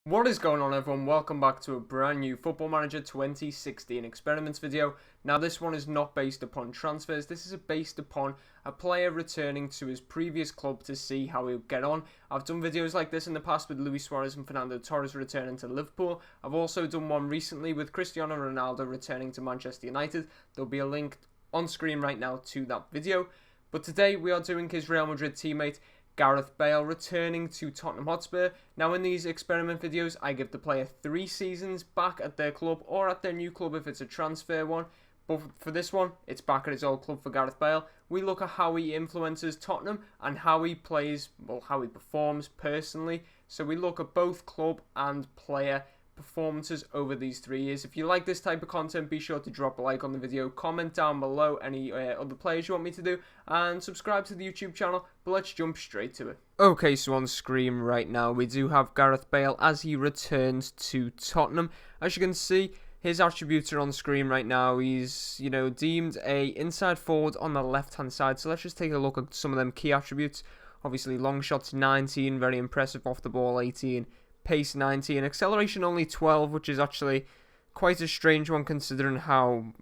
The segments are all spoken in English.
What is going on, everyone? Welcome back to a brand new Football Manager 2016 experiments video. Now, this one is not based upon transfers. This is based upon a player returning to his previous club to see how he'll get on. I've done videos like this in the past with Luis Suarez and Fernando Torres returning to Liverpool. I've also done one recently with Cristiano Ronaldo returning to Manchester United. There'll be a link on screen right now to that video. But today we are doing his Real Madrid teammate, Gareth Bale, returning to Tottenham Hotspur. Now, in these experiment videos, I give the player 3 seasons back at their club or at their new club if it's a transfer one. But for this one, it's back at his old club for Gareth Bale. We look at how he influences Tottenham and how he plays, well, how he performs personally. So we look at both club and player performances over these 3 years. If you like this type of content, be sure to drop a like on the video, comment down below any other players you want me to do, and subscribe to the YouTube channel. But let's jump straight to it. Okay, so on screen right now we do have Gareth Bale as he returns to Tottenham. As you can see, his attributes are on screen right now. He's, deemed a inside forward on the left-hand side. So let's just take a look at some of them key attributes. Obviously, long shots 19, very impressive, off the ball 18. Pace 19, acceleration only 12, which is actually quite a strange one considering how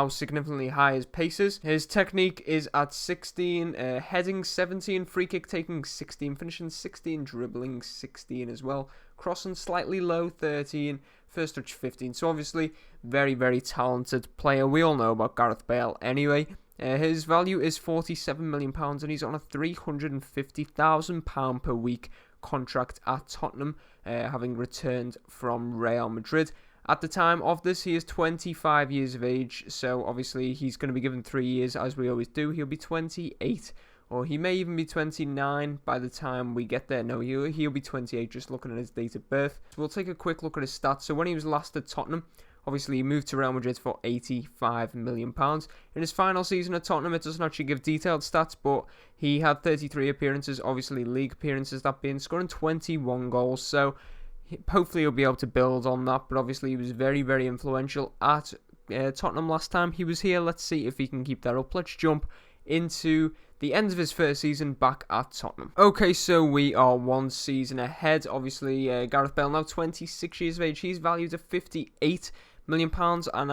significantly high his pace is. His technique is at 16, heading 17, free kick taking 16, finishing 16, dribbling 16 as well, crossing slightly low 13, first touch 15. So obviously very, very talented player. We all know about Gareth Bale anyway. His value is £47 million and he's on a £350,000 per week contract at Tottenham, having returned from Real Madrid. At the time of this, he is 25 years of age, so obviously he's going to be given 3 years, as we always do. He'll be 28, or he may even be 29 by the time we get there. No, he'll be 28, just looking at his date of birth. So we'll take a quick look at his stats. So when he was last at Tottenham, obviously he moved to Real Madrid for £85 million. In his final season at Tottenham, it doesn't actually give detailed stats, but he had 33 appearances, obviously league appearances, that being, scoring 21 goals. So hopefully he'll be able to build on that, but obviously he was very, very influential at Tottenham last time he was here. Let's see if he can keep that up. Let's jump into the end of his first season back at Tottenham. Okay, so we are 1 season ahead. Obviously, Gareth Bale, now 26 years of age. He's valued at £58 million, and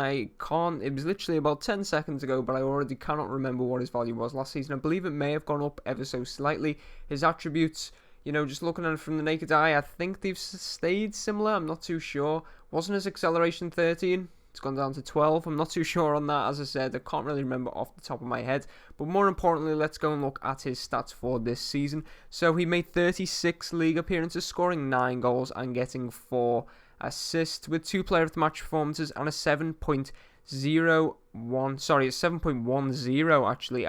it was literally about 10 seconds ago, but I already cannot remember what his value was last season. I believe it may have gone up ever so slightly. His attributes, just looking at it from the naked eye, I think they've stayed similar. I'm not too sure. Wasn't his acceleration 13? It's gone down to 12. I'm not too sure on that. As I said, I can't really remember off the top of my head. But more importantly, let's go and look at his stats for this season. So he made 36 league appearances, scoring 9 goals and getting 4 assists, with 2 player of the match performances and a 7.10 actually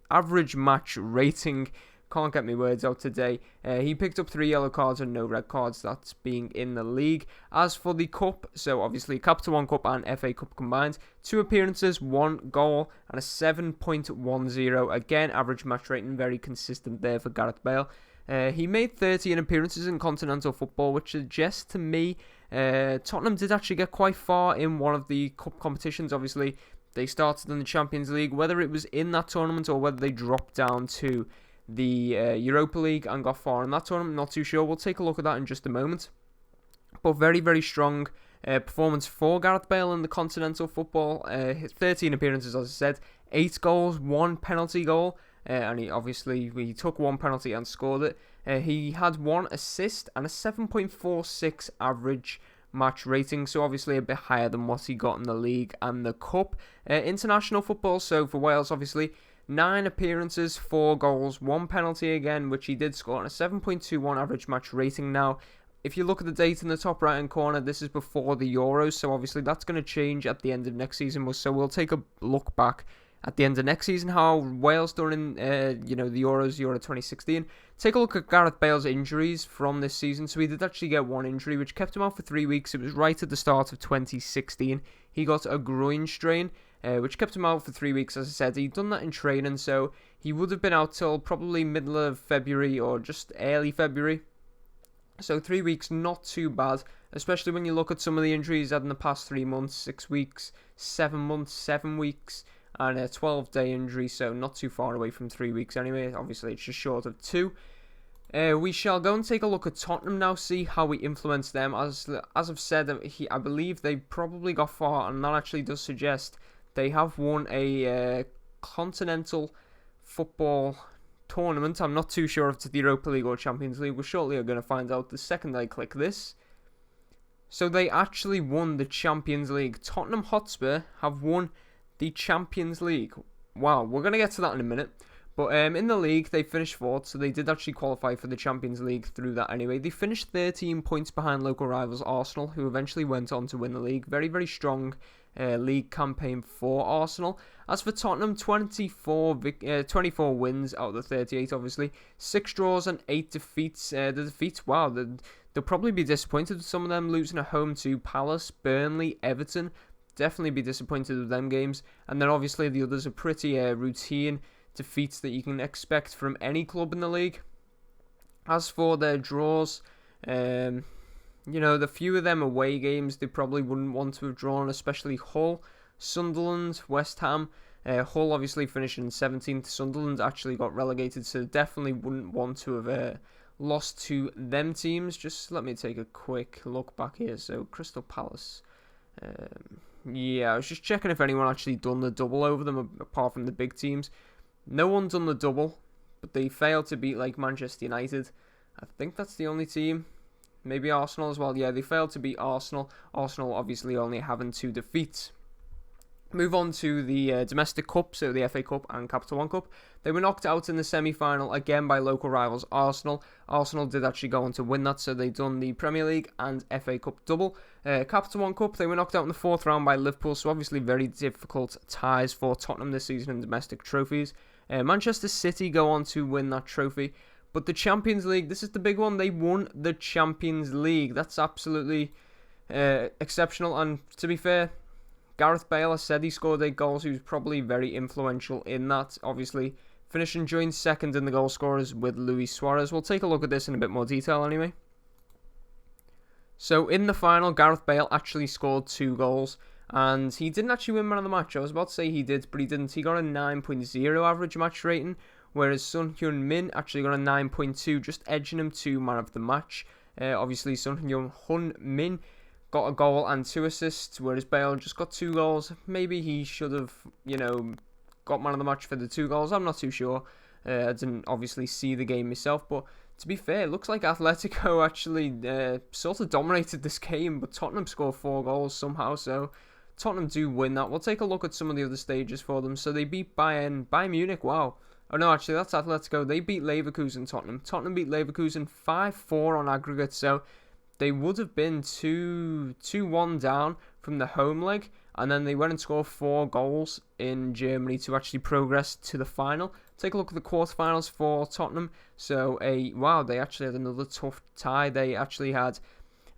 average match rating. Can't get my words out today. He picked up 3 yellow cards and no red cards, that's being in the league. As for the cup, so obviously Capital One Cup and FA Cup combined, 2 appearances, 1 goal and a 7.10. Again, average match rating, very consistent there for Gareth Bale. He made 13 appearances in continental football, which suggests to me Tottenham did actually get quite far in one of the cup competitions. Obviously, they started in the Champions League. Whether it was in that tournament or whether they dropped down to the Europa League and got far in that tournament, not too sure. We'll take a look at that in just a moment. But very, very strong performance for Gareth Bale in the continental football. 13 appearances, as I said, 8 goals, 1 penalty goal. And he took 1 penalty and scored it. He had 1 assist and a 7.46 average match rating, so obviously a bit higher than what he got in the league and the cup. International football, so for Wales, obviously 9 appearances, 4 goals, 1 penalty again, which he did score, and a 7.21 average match rating. Now, if you look at the date in the top right hand corner, this is before the Euros, so obviously that's going to change at the end of next season. So we'll take a look back at the end of next season, how Wales done in the Euros, Euro 2016. Take a look at Gareth Bale's injuries from this season. So he did actually get 1 injury, which kept him out for 3 weeks. It was right at the start of 2016. He got a groin strain, which kept him out for 3 weeks. As I said, he'd done that in training, so he would have been out till probably middle of February or just early February. So 3 weeks, not too bad, especially when you look at some of the injuries he's had in the past 3 months, 6 weeks, 7 months, 7 weeks, and a 12-day injury, so not too far away from 3 weeks anyway. Obviously, it's just short of 2. We shall go and take a look at Tottenham now, see how we influence them. As I've said, I believe they probably got far, and that actually does suggest they have won a continental football tournament. I'm not too sure if it's the Europa League or Champions League. We shortly are going to find out the second I click this. So they actually won the Champions League. Tottenham Hotspur have won the Champions League. Wow, we're going to get to that in a minute. But in the league, they finished fourth, so they did actually qualify for the Champions League through that anyway. They finished 13 points behind local rivals Arsenal, who eventually went on to win the league. Very, very strong league campaign for Arsenal. As for Tottenham, 24 wins out of the 38, obviously. 6 draws and 8 defeats. The defeats, wow, they'll probably be disappointed with some of them, losing at home to Palace, Burnley, Everton. Definitely be disappointed with them games. And then obviously the others are pretty routine defeats that you can expect from any club in the league. As for their draws, the few of them away games they probably wouldn't want to have drawn, especially Hull, Sunderland, West Ham. Hull obviously finishing 17th. Sunderland actually got relegated, so definitely wouldn't want to have lost to them teams. Just let me take a quick look back here. So Crystal Palace. I was just checking if anyone actually done the double over them apart from the big teams. No one done the double, but they failed to beat like Manchester United. I think that's the only team. Maybe Arsenal as well. Yeah, they failed to beat Arsenal. Arsenal obviously only having 2 defeats. Move on to the domestic cup, so the FA Cup and Capital One Cup. They were knocked out in the semi-final again by local rivals Arsenal. Arsenal did actually go on to win that, so they done the Premier League and FA Cup double. Capital One Cup, they were knocked out in the 4th round by Liverpool, so obviously very difficult ties for Tottenham this season in domestic trophies. Manchester City go on to win that trophy. But the Champions League, this is the big one. They won the Champions League. That's absolutely exceptional. And to be fair, Gareth Bale has said he scored 8 goals. He was probably very influential in that, obviously. Finishing joint second in the goal scorers with Luis Suarez. We'll take a look at this in a bit more detail anyway. So in the final, Gareth Bale actually scored 2 goals. And he didn't actually win man of the match. I was about to say he did, but he didn't. He got a 9.0 average match rating, whereas Son Heung-min actually got a 9.2, just edging him to man of the match. Obviously, Son Heung-min got a goal and 2 assists, whereas Bale just got 2 goals. Maybe he should have, got man of the match for the 2 goals. I'm not too sure. I didn't obviously see the game myself, but to be fair, it looks like Atletico actually sort of dominated this game, but Tottenham scored 4 goals somehow, so Tottenham do win that. We'll take a look at some of the other stages for them. So they beat Bayern Munich, wow. Oh no, actually that's Atletico. They beat Leverkusen, Tottenham. Tottenham beat Leverkusen 5-4 on aggregate, so they would have been 2-1 down from the home leg, and then they went and scored 4 goals in Germany to actually progress to the final. Take a look at the quarterfinals for Tottenham. So they actually had another tough tie. They actually had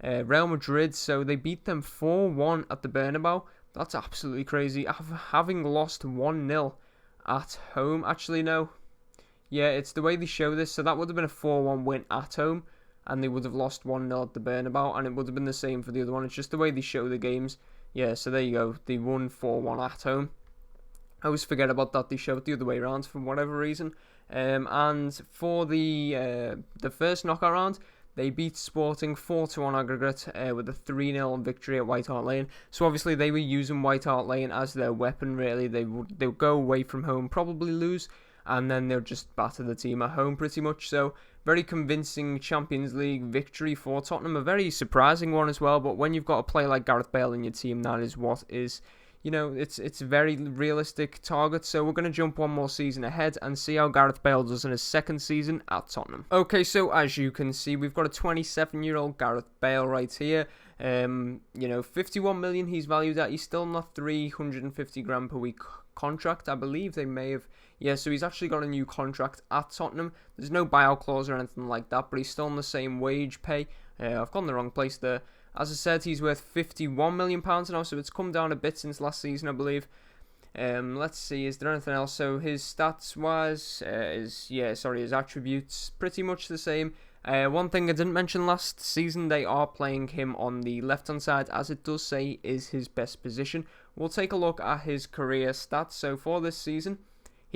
Real Madrid, so they beat them 4-1 at the Bernabeu. That's absolutely crazy. Having lost 1-0 at home. Actually, no. Yeah, it's the way they show this. So that would have been a 4-1 win at home, and they would have lost 1-0 at the Bernabeu, and it would have been the same for the other one. It's just the way they show the games. Yeah, so there you go. They won 4-1 at home. I always forget about that. They show it the other way around for whatever reason. And for the first knockout round, they beat Sporting 4-2 on aggregate with a 3-0 victory at White Hart Lane. So obviously they were using White Hart Lane as their weapon, really. They would go away from home, probably lose, and then they'll just batter the team at home pretty much. So very convincing Champions League victory for Tottenham. A very surprising one as well, but when you've got a player like Gareth Bale in your team, that is what is... it's very realistic target. So we're going to jump one more season ahead and see how Gareth Bale does in his second season at Tottenham. Okay, so as you can see, we've got a 27-year-old Gareth Bale right here. 51 million he's valued at. He's still not 350 grand per week contract. I believe they may have... Yeah, so he's actually got a new contract at Tottenham. There's no buyout clause or anything like that, but he's still on the same wage pay. I've gone the wrong place there. As I said, he's worth £51 million now, so it's come down a bit since last season, I believe. Let's see, is there anything else? So his stats-wise, his attributes, pretty much the same. One thing I didn't mention last season, they are playing him on the left-hand side, as it does say is his best position. We'll take a look at his career stats. So for this season,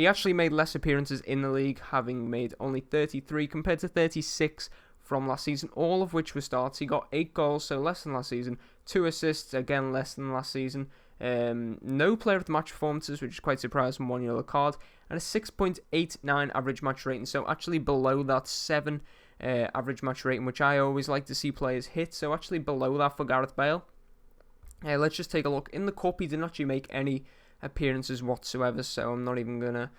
He actually made less appearances in the league, having made only 33 compared to 36 from last season, all of which were starts. He got 8 goals, so less than last season. 2 assists, again less than last season. No player of the match performances, which is quite surprising, 1 yellow card, and a 6.89 average match rating, so actually below that 7 average match rating, which I always like to see players hit, so actually below that for Gareth Bale. Let's just take a look. In the Cup, he didn't actually make any appearances whatsoever, so I'm not even going to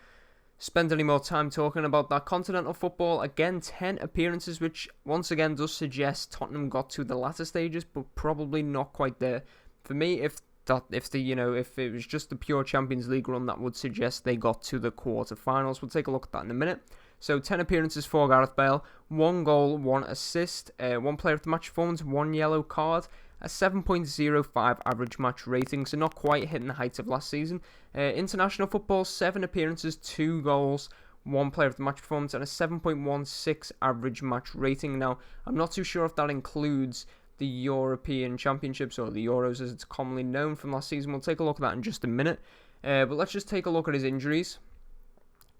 spend any more time talking about that. Continental football, again, 10 appearances, which once again does suggest Tottenham got to the latter stages, but probably not quite there. For me, if it was just the pure Champions League run, that would suggest they got to the quarterfinals. We'll take a look at that in a minute. So 10 appearances for Gareth Bale, 1 goal, 1 assist, 1 player of the match performance, 1 yellow card, a 7.05 average match rating, so not quite hitting the heights of last season. International football, 7 appearances, 2 goals, 1 player of the match performance, and a 7.16 average match rating. Now, I'm not too sure if that includes the European Championships, or the Euros as it's commonly known from last season. We'll take a look at that in just a minute. But let's just take a look at his injuries.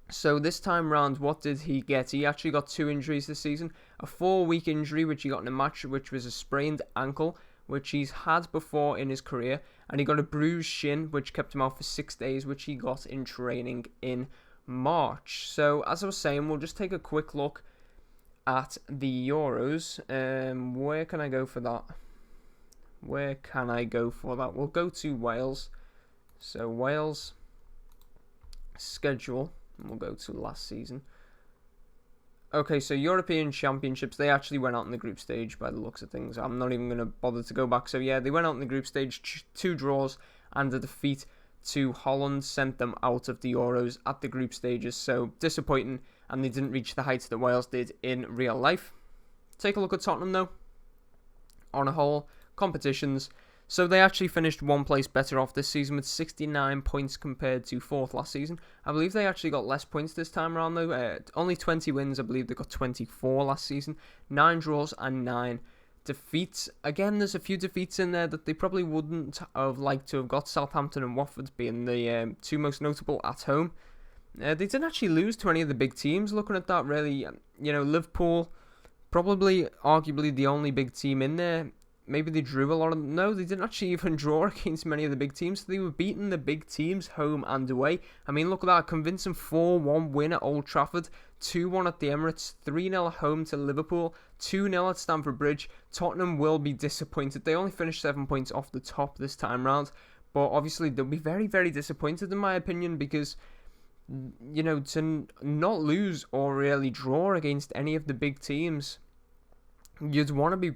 So this time round, what did he get? He actually got 2 injuries this season. A 4-week injury, which he got in a match, which was a sprained ankle, which he's had before in his career. And he got a bruised shin, which kept him out for 6 days, which he got in training in March. So as I was saying, we'll just take a quick look at the Euros. Where can I go for that? We'll go to Wales. So Wales schedule, and we'll go to last season. Okay, so European Championships, they actually went out in the group stage by the looks of things. I'm not even going to bother to go back. So yeah, they went out in the group stage, 2 draws and a defeat to Holland sent them out of the Euros at the group stages. So disappointing, and they didn't reach the heights that Wales did in real life. Take a look at Tottenham though. On a whole, competitions. So they actually finished 1 place better off this season with 69 points compared to 4th last season. I believe they actually got less points this time around though. Only 20 wins, I believe they got 24 last season. 9 draws and 9 defeats. Again, there's a few defeats in there that they probably wouldn't have liked to have got. Southampton and Watford being the 2 most notable at home. They didn't actually lose to any of the big teams. Looking at that, really, Liverpool, probably arguably the only big team in there. Maybe they drew a lot of them. No, they didn't actually even draw against many of the big teams. They were beating the big teams home and away. I mean, look at that. Convincing 4-1 win at Old Trafford. 2-1 at the Emirates. 3-0 at home to Liverpool. 2-0 at Stamford Bridge. Tottenham will be disappointed. They only finished 7 points off the top this time round. But obviously, they'll be very, very disappointed in my opinion because, to not lose or really draw against any of the big teams, you'd want to be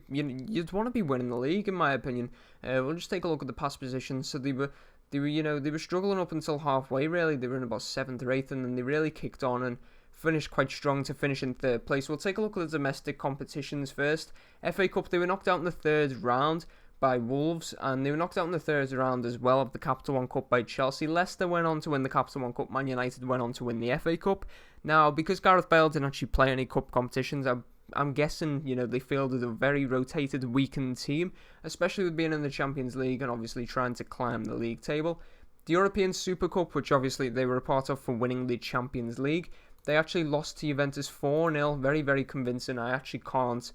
winning the league, in my opinion. We'll just take a look at the past positions. So they were struggling up until halfway. Really, they were in about 7th or 8th, and then they really kicked on and finished quite strong to finish in 3rd place. We'll take a look at the domestic competitions first. FA Cup, they were knocked out in the 3rd round by Wolves, and they were knocked out in the 3rd round as well of the Capital One Cup by Chelsea. Leicester went on to win the Capital One Cup. Man United went on to win the FA Cup. Now, because Gareth Bale didn't actually play any cup competitions, I'm guessing, they fielded a very rotated, weakened team, especially with being in the Champions League and obviously trying to climb the league table. The European Super Cup, which obviously they were a part of for winning the Champions League, they actually lost to Juventus 4-0, very, very convincing. I actually can't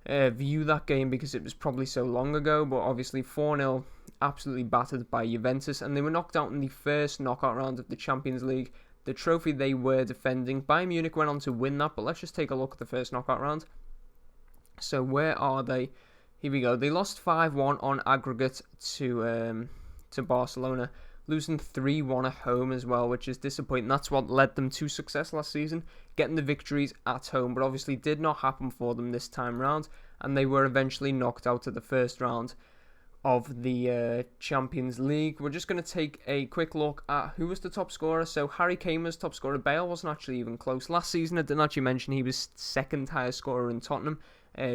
view that game because it was probably so long ago, but obviously 4-0, absolutely battered by Juventus, and they were knocked out in the first knockout round of the Champions League. The trophy they were defending. Bayern Munich went on to win that, but let's just take a look at the first knockout round. So where are they? Here we go. They lost 5-1 on aggregate to Barcelona, losing 3-1 at home as well, which is disappointing. That's what led them to success last season, getting the victories at home, but obviously did not happen for them this time round, and they were eventually knocked out of the first round of the Champions League. We're just going to take a quick look at who was the top scorer. So Harry Kane was top scorer. Bale wasn't actually even close. Last season, I didn't actually mention he was 2nd highest scorer in Tottenham,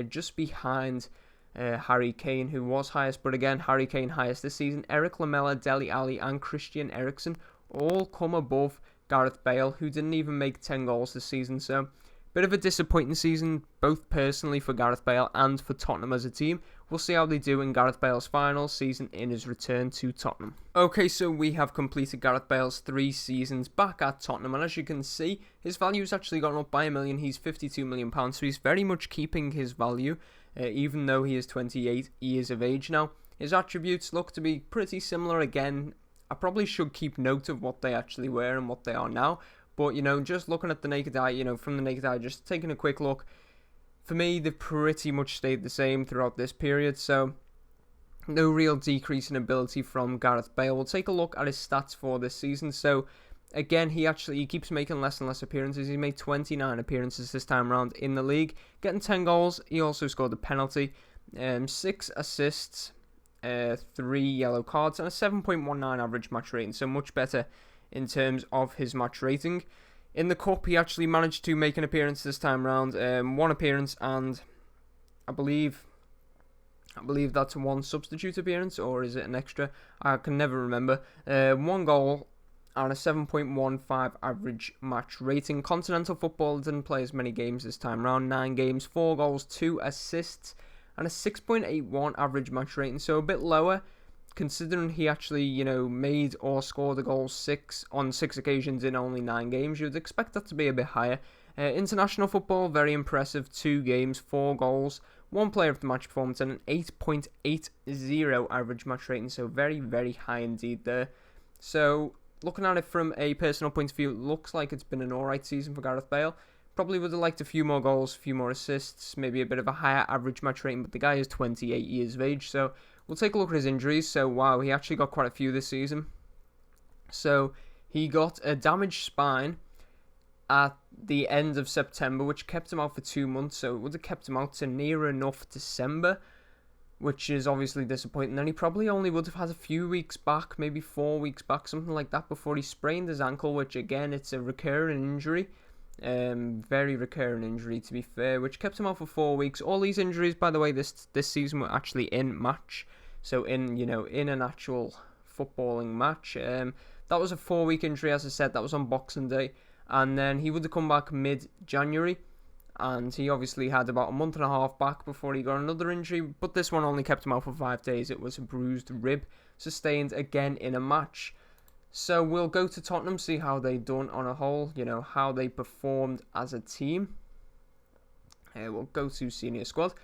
just behind Harry Kane, who was highest. But again, Harry Kane highest this season. Eric Lamela, Dele Alli, and Christian Eriksen all come above Gareth Bale, who didn't even make 10 goals this season. So Bit of a disappointing season, both personally for Gareth Bale and for Tottenham as a team. We'll see how they do in Gareth Bale's final season in his return to Tottenham. Okay, so we have completed Gareth Bale's 3 seasons back at Tottenham, and as you can see, his value has actually gone up by £1 million. He's £52 million, so he's very much keeping his value, even though he is 28 years of age now. His attributes look to be pretty similar again. I probably should keep note of what they actually were and what they are now. But, just looking at the naked eye, from the naked eye, just taking a quick look, for me, they've pretty much stayed the same throughout this period. So, no real decrease in ability from Gareth Bale. We'll take a look at his stats for this season. So, again, he keeps making less and less appearances. He made 29 appearances this time around in the league, getting 10 goals. He also scored a penalty, 6 assists, 3 yellow cards, and a 7.19 average match rating. So, much better in terms of his match rating. In the Cup, he actually managed to make an appearance this time round. 1 appearance, and I believe that's 1 substitute appearance, or is it an extra? I can never remember. 1 goal and a 7.15 average match rating. Continental football didn't play as many games this time round. 9 games, 4 goals, 2 assists, and a 6.81 average match rating. So a bit lower, considering he actually, made or scored a goal on 6 occasions in only 9 games. You'd expect that to be a bit higher. International football, very impressive. 2 games, 4 goals, 1 player of the match performance, and an 8.80 average match rating. So very, very high indeed there. So looking at it from a personal point of view, it looks like it's been an alright season for Gareth Bale. Probably would have liked a few more goals, a few more assists, maybe a bit of a higher average match rating, but the guy is 28 years of age, so we'll take a look at his injuries. So, wow, he actually got quite a few this season. So, he got a damaged spine at the end of September, which kept him out for 2 months, so it would have kept him out to near enough December, which is obviously disappointing. Then he probably only would have had a few weeks back, maybe 4 weeks back, something like that, before he sprained his ankle, which, again, it's a recurring injury. Very recurring injury, to be fair, which kept him out for 4 weeks. All these injuries, by the way, this season were actually in match, so in an actual footballing match. That was a 4-week injury, as I said. That was on Boxing Day, and then he would have come back mid-January, and he obviously had about a month and a half back before he got another injury, but this one only kept him out for 5 days. It was a bruised rib sustained again in a match. So we'll go to Tottenham, see how they done on a whole, how they performed as a team. We'll go to senior squad.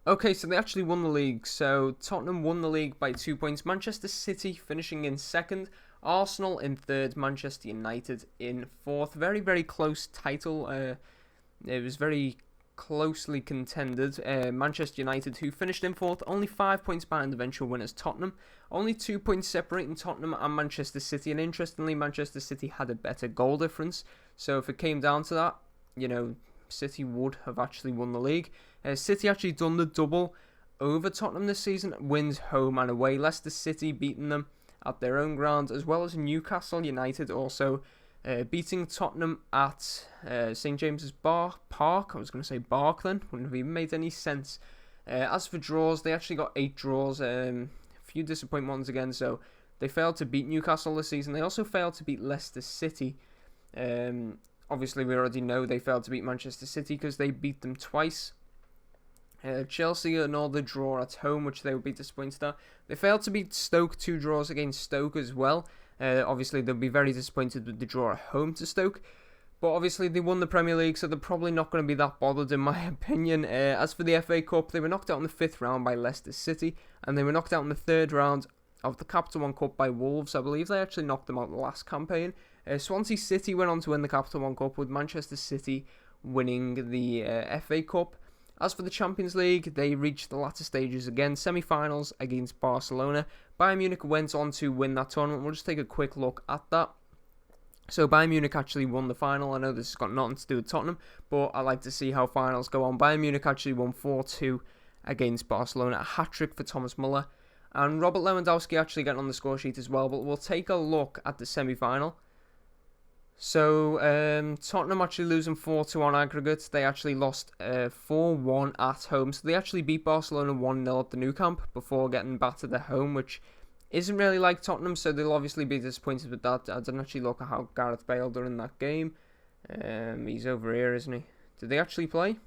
Okay, so they actually won the league. So Tottenham won the league by 2 points. Manchester City finishing in 2nd. Arsenal in 3rd. Manchester United in 4th. Very, very close title. It was very closely contended. Manchester United, who finished in 4th, only 5 points behind the eventual winners Tottenham. Only 2 points separating Tottenham and Manchester City, and interestingly, Manchester City had a better goal difference. So if it came down to that, City would have actually won the league. City actually done the double over Tottenham this season, wins home and away. Leicester City beating them at their own ground, as well as Newcastle United also beating Tottenham at St James's Park. I was going to say Bark then, wouldn't have even made any sense. As for draws, they actually got 8 draws, a few disappointing ones again, so they failed to beat Newcastle this season. They also failed to beat Leicester City. Obviously, we already know they failed to beat Manchester City because they beat them twice. Chelsea another draw at home, which they would be disappointed at. They failed to beat Stoke, 2 draws against Stoke as well. Obviously, they'll be very disappointed with the draw at home to Stoke. But obviously, they won the Premier League, so they're probably not going to be that bothered, in my opinion. As for the FA Cup, they were knocked out in the 5th round by Leicester City, and they were knocked out in the 3rd round of the Capital One Cup by Wolves. I believe they actually knocked them out in the last campaign. Swansea City went on to win the Capital One Cup, with Manchester City winning the FA Cup. As for the Champions League, they reached the latter stages again, semi-finals against Barcelona. Bayern Munich went on to win that tournament. We'll just take a quick look at that. So Bayern Munich actually won the final. I know this has got nothing to do with Tottenham, but I like to see how finals go on. Bayern Munich actually won 4-2 against Barcelona, a hat-trick for Thomas Müller. And Robert Lewandowski actually getting on the score sheet as well, but we'll take a look at the semi-final. So, Tottenham actually losing 4-2 on aggregate. They actually lost 4-1 at home. So they actually beat Barcelona 1-0 at the Nou Camp before getting battered at home, which isn't really like Tottenham, so they'll obviously be disappointed with that. I didn't actually look at how Gareth Bale done in that game. He's over here, isn't he? Did they actually play?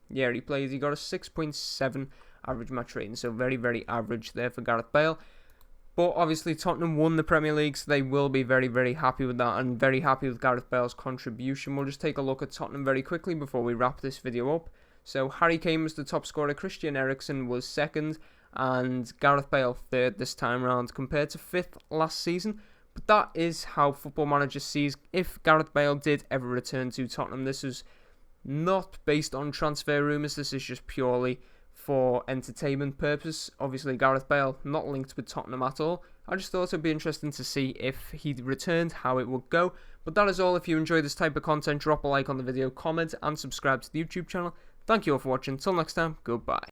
Yeah, he played. He got a 6.7 average match rating, so very, very average there for Gareth Bale. But obviously Tottenham won the Premier League, so they will be very, very happy with that and very happy with Gareth Bale's contribution. We'll just take a look at Tottenham very quickly before we wrap this video up. So Harry Kane was the top scorer, Christian Eriksen was second, and Gareth Bale third this time round compared to fifth last season. But that is how Football Manager sees if Gareth Bale did ever return to Tottenham. This is not based on transfer rumours, this is just purely for entertainment purpose. Obviously Gareth Bale not linked with Tottenham at all. I just thought it would be interesting to see if he returned, how it would go. But that is all. If you enjoy this type of content, drop a like on the video, comment and subscribe to the YouTube channel. Thank you all for watching. Till next time, goodbye.